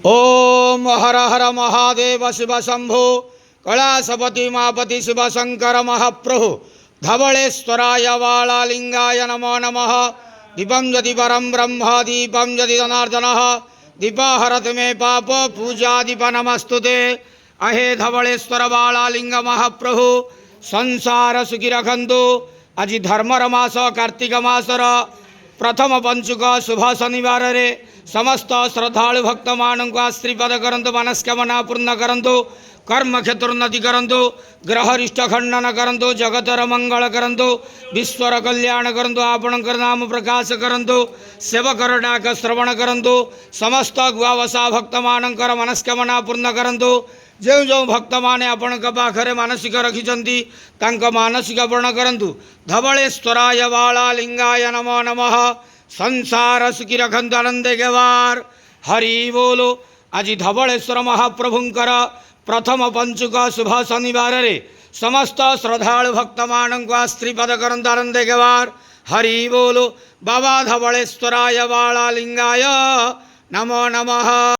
ओम हर हर महादेव शिव शंभो कैलासपति मापति शिव शंकर महाप्रभु धवलेश्वराय वालालिंगाय नमो नमः। दीपं यदि परम ब्रह्म दीपं यदि जनार्दनः दीपाहरत मे पाप पूजा दीप नमस्तुते। अहे धवलेश्वर वालालिंग महाप्रभु संसार सुखी रखंतु। आज धर्मर मास कार्तिक मासर प्रथम पंचुक शुभ शनिवार रे समस्त श्रद्धालु भक्त मानक आशीर्वाद करंतु, मनस्कामना पूर्ण करंतु, कर्म क्षेत्रोन्नति करंतु, ग्रहरिष्ट खंडन करंतु, जगतर मंगल करंतु, विश्वर कल्याण करंतु, आपणकर नाम प्रकाश करंतु, सेवकर डाक श्रवण करंतु, समस्त गुआवसा भक्त मानकर मनस्कामना पूर्ण करंतु। जो जो भक्त माने आपण पाखरे मानसिक रखिछंती तांक मानसिक पूर्ण करंतु। धवलेश्वराय वालालिंगाय नमो नमः। संसार सुखी रखंतु आनंद गेवार। हरि बोलो। आज धवलेश्वर महाप्रभुंकर प्रथम पंचुक शुभ शनिवार रे समस्त श्रद्धालु भक्त मानक आशीर्वाद करंतु आनंद गेवार। हरि बोलो। बाबा धवलेश्वराय वालालिंगाय नमो नमः।